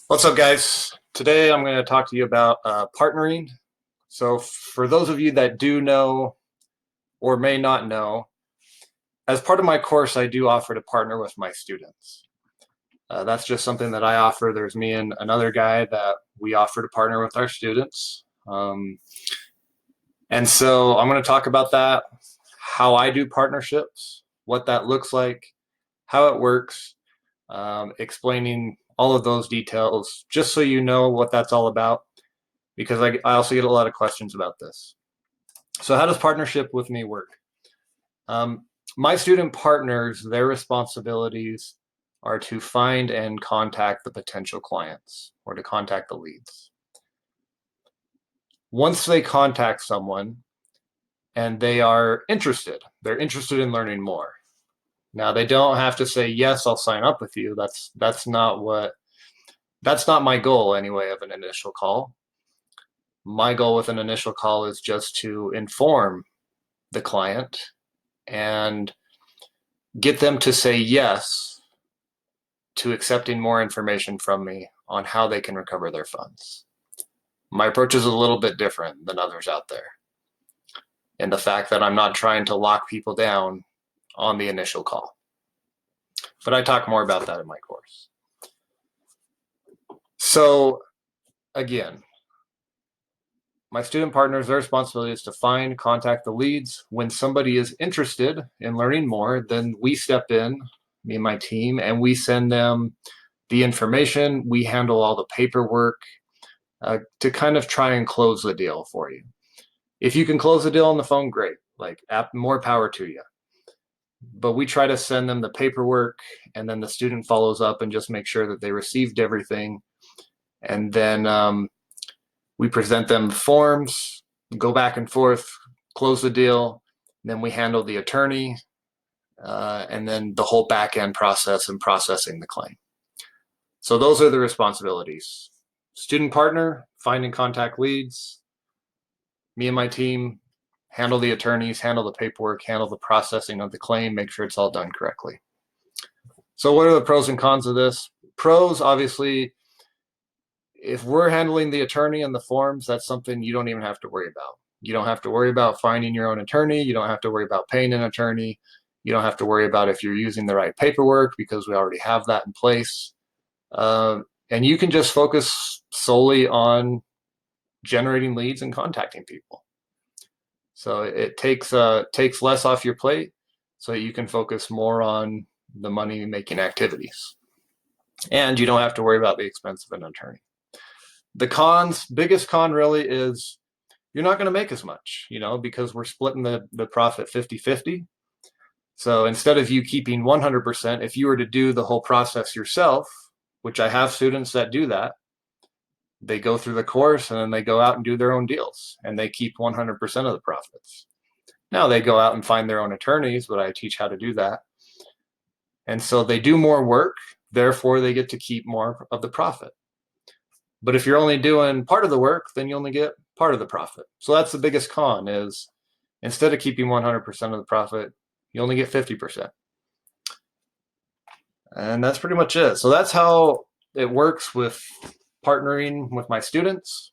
What's up, guys? Today I'm going to talk to you about partnering. So, for those of you that do know or may not know, as part of my course, I do offer to partner with my students. That's just something that I offer. There's me and another guy that we offer to partner with our students. And so I'm going to talk about that, how I do partnerships, what that looks like, how it works, explaining all of those details, just so you know what that's all about, because I also get a lot of questions about this. So, how does partnership with me work? Um, my student partners, their responsibilities are to find and contact the potential clients or to contact the leads. Once they contact someone and they're interested in learning more. Now, they don't have to say, yes, I'll sign up with you. That's not my goal anyway of an initial call. My goal with an initial call is just to inform the client and get them to say yes to accepting more information from me on how they can recover their funds. My approach is a little bit different than others out there, in the fact that I'm not trying to lock people down on the initial call. But I talk more about that in my course. So, again, my student partners, their responsibility is to contact the leads. When somebody is interested in learning more, then we step in, me and my team, and we send them the information. We handle all the paperwork to kind of try and close the deal for you. If you can close the deal on the phone, great. Like, more power to you. But we try to send them the paperwork, and then the student follows up and just make sure that they received everything. And then we present them forms, go back and forth, close the deal. Then we handle the attorney, and then the whole back end process and processing the claim. So those are the responsibilities. Student partner, find and contact leads. Me and my team handle the attorneys, handle the paperwork, handle the processing of the claim, make sure it's all done correctly. So what are the pros and cons of this? Pros, obviously, if we're handling the attorney and the forms, that's something you don't even have to worry about. You don't have to worry about finding your own attorney. You don't have to worry about paying an attorney. You don't have to worry about if you're using the right paperwork, because we already have that in place. And you can just focus solely on generating leads and contacting people. So it takes less off your plate, so you can focus more on the money making activities, and you don't have to worry about the expense of an attorney. The biggest con really is you're not going to make as much, because we're splitting the profit 50-50. So instead of you keeping 100%, if you were to do the whole process yourself, which I have students that do that, they go through the course and then they go out and do their own deals and they keep 100% of the profits. Now they go out and find their own attorneys, but I teach how to do that. And so they do more work, therefore they get to keep more of the profit. But if you're only doing part of the work, then you only get part of the profit. So that's the biggest con, is instead of keeping 100% of the profit, you only get 50%. And that's pretty much it. So that's how it works with partnering with my students.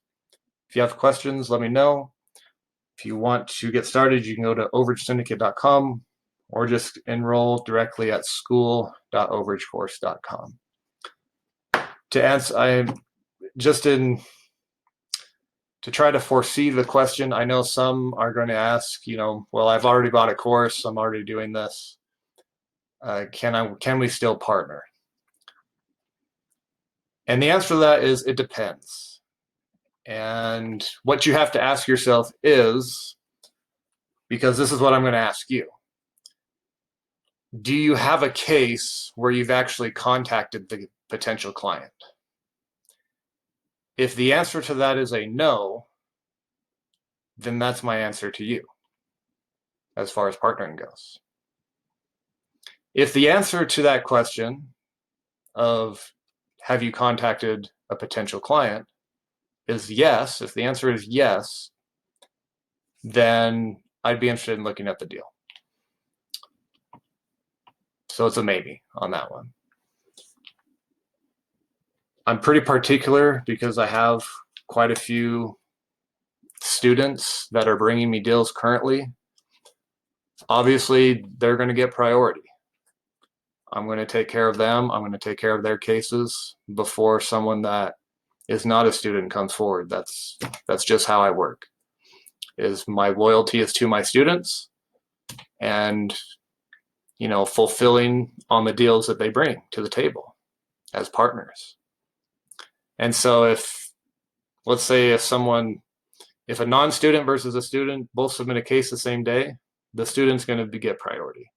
If you have questions, let me know. If you want to get started, you can go to overagesyndicate.com or just enroll directly at school.overagecourse.com. To answer, I'm just in to try to foresee the question. I know some are going to ask, well, I've already bought a course, I'm already doing this. Can we still partner? And the answer to that is it depends. And what you have to ask yourself is, because this is what I'm going to ask you, do you have a case where you've actually contacted the potential client? If the answer to that is a no, then that's my answer to you as far as partnering goes. If the answer to that question of have you contacted a potential client is yes, if the answer is yes, then I'd be interested in looking at the deal. So it's a maybe on that one. I'm pretty particular because I have quite a few students that are bringing me deals currently. Obviously, they're going to get priority. I'm going to take care of them. I'm going to take care of their cases before someone that is not a student comes forward. That's just how I work. Is my loyalty is to my students and fulfilling on the deals that they bring to the table as partners. And so if let's say if a non-student versus a student both submit a case the same day, the student's going to get priority.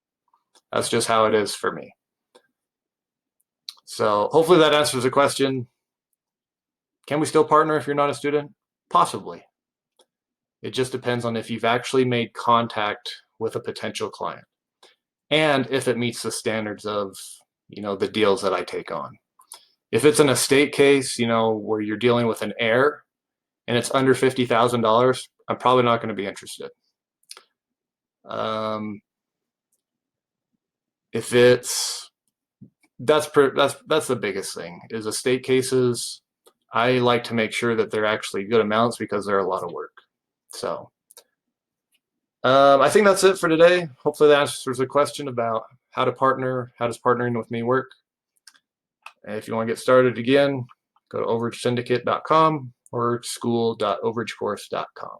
That's just how it is for me. So hopefully that answers the question. Can we still partner if you're not a student? Possibly. It just depends on if you've actually made contact with a potential client and if it meets the standards of the deals that I take on. If it's an estate case, where you're dealing with an heir and it's under $50,000, I'm probably not going to be interested. If it's that's the biggest thing is estate cases. I like to make sure that they're actually good amounts because they're a lot of work. So I think that's it for today. Hopefully that answers the question about how to partner. How does partnering with me work? And if you want to get started again, go to overagesyndicate.com or school.overagecourse.com.